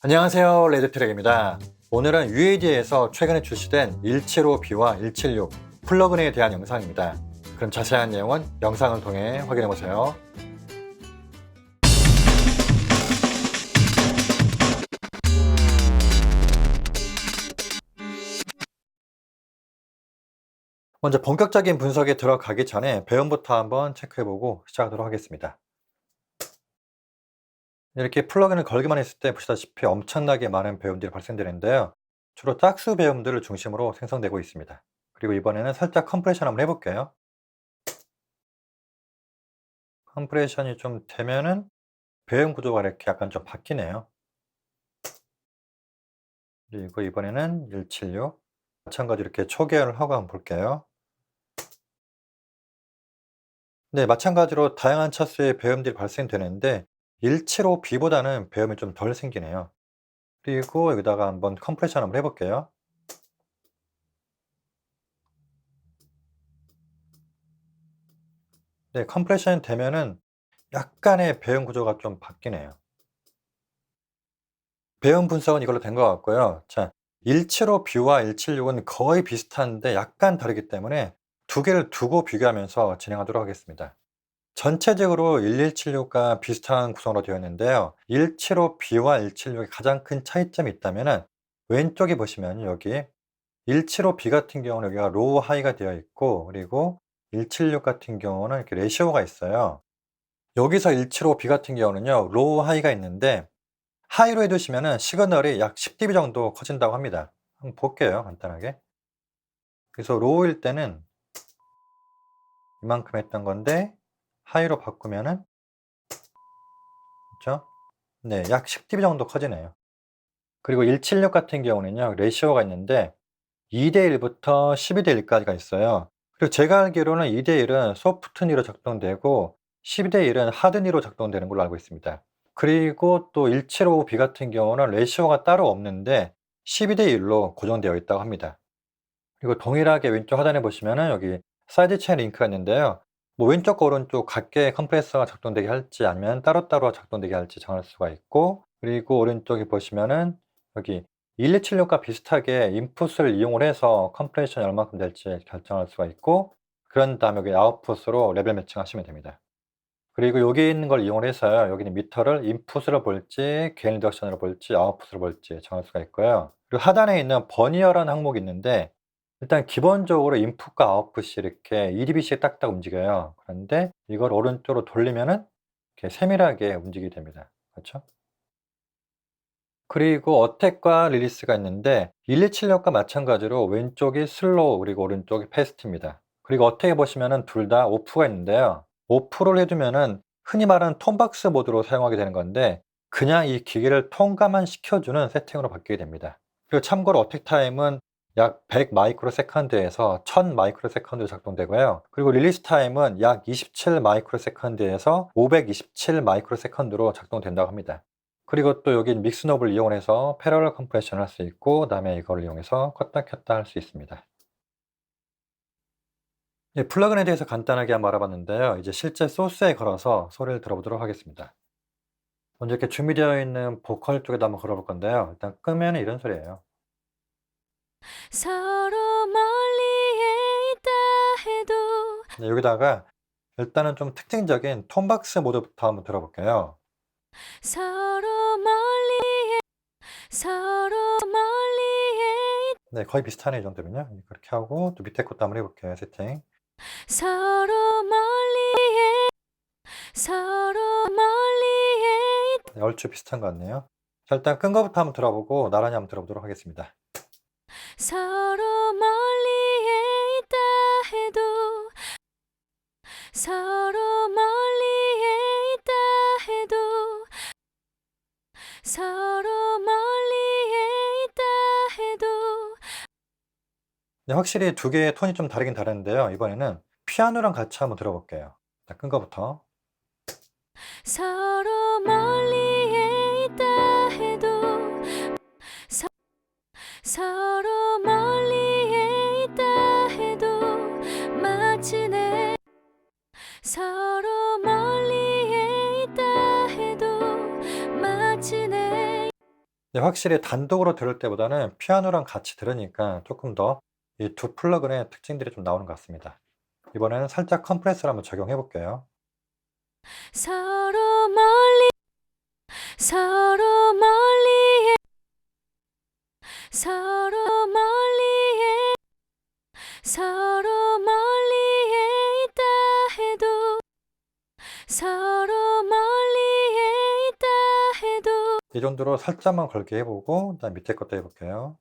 안녕하세요, 레드트랙입니다. 오늘은 UAD에서 최근에 출시된 175B와 176 플러그인에 대한 영상입니다. 그럼 자세한 내용은 영상을 통해 확인해보세요. 먼저 본격적인 분석에 들어가기 전에 배움부터 한번 체크해보고 시작하도록 하겠습니다. 이렇게 플러그인을 걸기만 했을 때 보시다시피 엄청나게 많은 배움들이 발생되는데요. 주로 짝수 배움들을 중심으로 생성되고 있습니다. 그리고 이번에는 살짝 컴프레션 한번 해볼게요. 컴프레션이 좀 되면은 배움 구조가 이렇게 약간 좀 바뀌네요. 그리고 이번에는 176 마찬가지로 이렇게 초기화를 하고 한번 볼게요. 네, 마찬가지로 다양한 차수의 배음들이 발생되는데 175B보다는 배음이 좀 덜 생기네요. 그리고 여기다가 한번 컴프레션 한번 해볼게요. 네, 컴프레션 되면은 약간의 배음 구조가 좀 바뀌네요. 배음 분석은 이걸로 된 것 같고요. 자, 175B와 176은 거의 비슷한데 약간 다르기 때문에 두 개를 두고 비교하면서 진행하도록 하겠습니다. 전체적으로 1176과 비슷한 구성으로 되어 있는데요. 175B와 176의 가장 큰 차이점이 있다면은 왼쪽에 보시면 여기 175B 같은 경우는 여기가 로우 하이가 되어 있고, 그리고 176 같은 경우는 이렇게 레시오가 있어요. 여기서 175B 같은 경우는요, 로우 하이가 있는데 하이로 해두시면은 시그널이 약 10dB 정도 커진다고 합니다. 한번 볼게요, 간단하게. 그래서 로우일 때는 이만큼 했던 건데 하이로 바꾸면은, 그렇죠? 네, 약 10dB 정도 커지네요. 그리고 176 같은 경우는요, 레시오가 있는데 2대 1부터 12대 1까지가 있어요. 그리고 제가 알기로는 2대 1은 소프트 니로 작동되고 12대 1은 하드 니로 작동되는 걸로 알고 있습니다. 그리고 또 175B 같은 경우는 레시오가 따로 없는데 12대 1로 고정되어 있다고 합니다. 그리고 동일하게 왼쪽 하단에 보시면은 여기 사이드 체인 링크가 있는데요. 뭐 왼쪽과 오른쪽 각계 컴프레서가 작동되게 할지 아니면 따로따로 작동되게 할지 정할 수가 있고, 그리고 오른쪽에 보시면은 여기 1276과 비슷하게 인풋을 이용을 해서 컴프레션이 얼마큼 될지 결정할 수가 있고, 그런 다음에 여기 아웃풋으로 레벨 매칭하시면 됩니다. 그리고 여기 있는 걸 이용을 해서요, 여기는 미터를 인풋으로 볼지 게인 리덕션으로 볼지 아웃풋으로 볼지 정할 수가 있고요. 그리고 하단에 있는 버니어라는 항목이 있는데 일단 기본적으로 인풋과 아웃풋이 이렇게 2dB씩 딱딱 움직여요. 그런데 이걸 오른쪽으로 돌리면은 이렇게 세밀하게 움직이게 됩니다. 그렇죠? 그리고 어택과 릴리스가 있는데 1276과 마찬가지로 왼쪽이 슬로우 그리고 오른쪽이 패스트입니다. 그리고 어택에 보시면은 둘 다 오프가 있는데요. 오프를 해두면은 흔히 말하는 톤박스 모드로 사용하게 되는 건데 그냥 이 기계를 통과만 시켜주는 세팅으로 바뀌게 됩니다. 그리고 참고로 어택 타임은 약 100 마이크로 세컨드에서 1000 마이크로 세컨드로 작동되고요. 그리고 릴리스 타임은 약 27 마이크로 세컨드에서 527 마이크로 세컨드로 작동된다고 합니다. 그리고 또 여기 믹스 노브를 이용해서 패러럴 컴프레션을 할 수 있고, 그다음에 이걸 이용해서 껐다 켰다 할 수 있습니다. 예, 플러그인에 대해서 간단하게 한번 알아봤는데요. 이제 실제 소스에 걸어서 소리를 들어보도록 하겠습니다. 먼저 이렇게 준비되어 있는 보컬 쪽에다 한번 걸어볼 건데요. 일단 끄면 이런 소리예요. 서로 멀리에 있다 해도 네, 여기다가 일단은 좀 특징적인 톤박스 모드부터 한번 들어볼게요. 서로 멀리에 서로 멀리에 네, 거의 비슷하네 이 정도면요. 그렇게 하고 또 밑에 것도 한번 해볼게요. 세팅. 서로 멀리에 서로 멀리에 네, 얼추 비슷한 것 같네요. 자, 일단 끈 거부터 한번 들어보고 나란히 한번 들어보도록 하겠습니다. 서로 멀리에 있다 해도 서로 멀리에 있다 해도 서로 멀리에 있다 해도 네, 확실히 두 개의 톤이 좀 다르긴 다른데요. 이번에는 피아노랑 같이 한번 들어볼게요. 자, 끈 거부터. 서로 멀리에 있다 해도 서로 멀리에 있다 해도 마치 내 서로 멀리에 있다 해도 마치 내 근데 확실히 단독으로 들을 때보다는 피아노랑 같이 들으니까 조금 더 이 두 플러그의 특징들이 좀 나오는 것 같습니다. 이번에는 살짝 컴프레서를 한번 적용해 볼게요. 서로 멀리 서로 멀리에 서로 멀리에 서로 멀리에 있다 해도 서로 멀리에 있다 해도 이 정도로 살짝만 걸게 해 보고 그다음 밑에 것도 해 볼게요.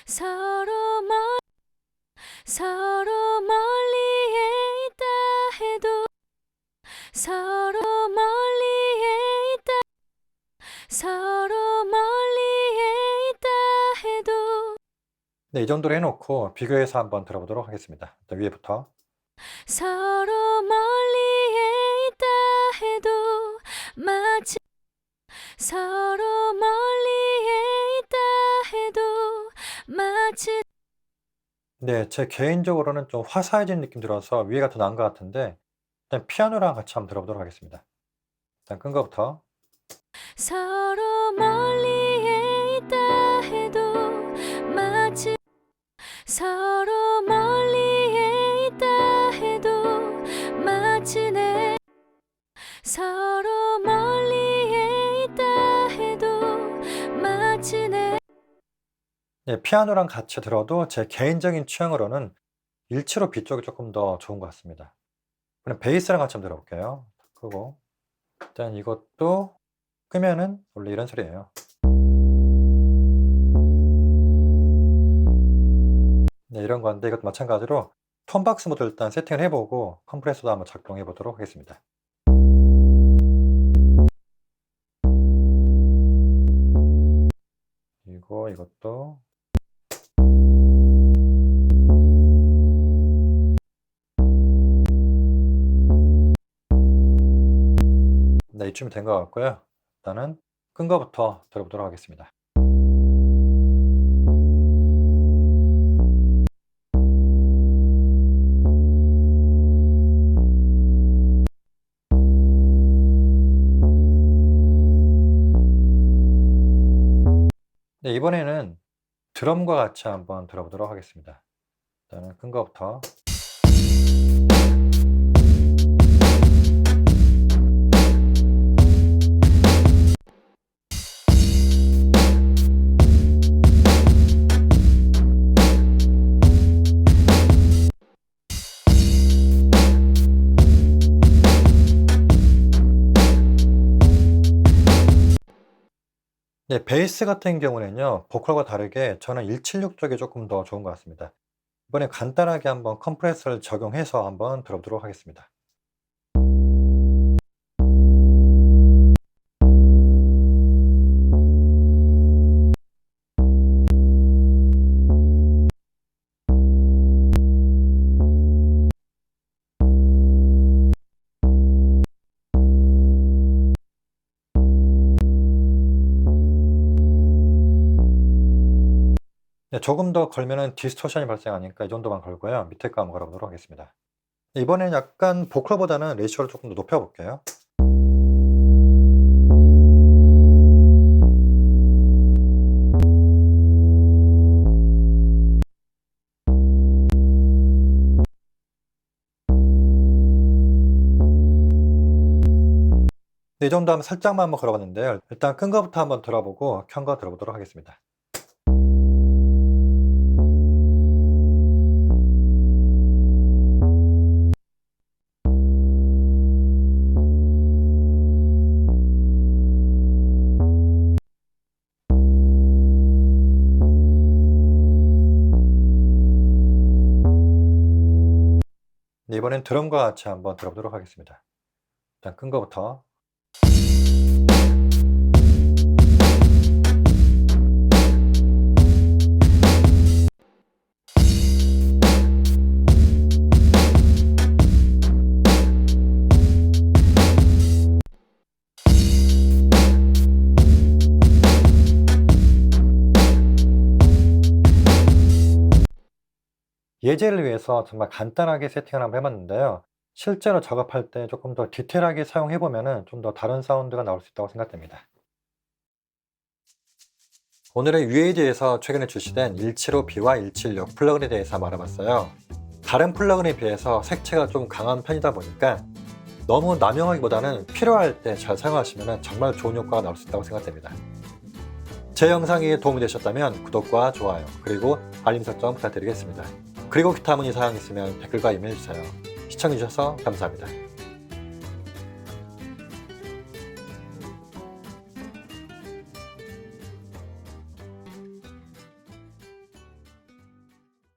서로 멀리에 있다 해도 서로 멀리에 있다 서로 멀리에 있다 해도 네, 이 정도로 해 놓고 비교해서 한번 들어보도록 하겠습니다. 일단 위에부터. 서로 멀리에 있다 해도 마치 서로 멀리에 있다 해도 마치 네, 제 개인적으로는 좀 화사해진 느낌 들어서 위에가 더 나은 것 같은데 일단 피아노랑 같이 한번 들어보도록 하겠습니다. 일단 끈 거부터. 서로 멀리에 있다 해도 마치 서로 멀리에 있다 해도 마치 내 서로 멀리에 있다 해도 마치 내 네, 피아노랑 같이 들어도 제 개인적인 취향으로는 일치로 B 쪽이 조금 더 좋은 것 같습니다. 그럼 베이스랑 같이 한번 들어볼게요. 끄고. 일단 이것도 끄면은 원래 이런 소리예요. 네, 이런 건데 이것도 마찬가지로 톤박스 모드 일단 세팅을 해보고 컴프레서도 한번 작동해 보도록 하겠습니다. 그리고 이것도 네, 이쯤이 된 것 같고요. 일단은 끈 거부터 들어보도록 하겠습니다. 네, 이번에는 드럼과 같이 한번 들어보도록 하겠습니다. 일단은 끈 거부터. 네, 베이스 같은 경우는요, 보컬과 다르게 저는 176 쪽이 조금 더 좋은 것 같습니다. 이번에 간단하게 한번 컴프레서를 적용해서 한번 들어보도록 하겠습니다. 네, 조금 더 걸면은 디스토션이 발생하니까 이 정도만 걸고요. 밑에 거 한번 걸어보도록 하겠습니다. 네, 이번에는 약간 보컬보다는 레이쇼를 조금 더 높여볼게요. 네, 이 정도 하면 살짝만 한번 걸어봤는데요. 일단 끈 거부터 한번 들어보고 켠 거 들어보도록 하겠습니다. 네, 이번엔 드럼과 같이 한번 들어보도록 하겠습니다. 일단 끈 거부터. 예제를 위해서 정말 간단하게 세팅을 한번 해봤는데요. 실제로 작업할 때 조금 더 디테일하게 사용해 보면은 좀 더 다른 사운드가 나올 수 있다고 생각됩니다. 오늘은 UAD에서 최근에 출시된 175B와 176 플러그인에 대해서 알아봤어요. 다른 플러그인에 비해서 색채가 좀 강한 편이다 보니까 너무 남용하기보다는 필요할 때 잘 사용하시면 정말 좋은 효과가 나올 수 있다고 생각됩니다. 제 영상이 도움이 되셨다면 구독과 좋아요 그리고 알림 설정 부탁드리겠습니다. 그리고 기타 문의 사항 있으면 댓글과 이메일 주세요. 시청해주셔서 감사합니다.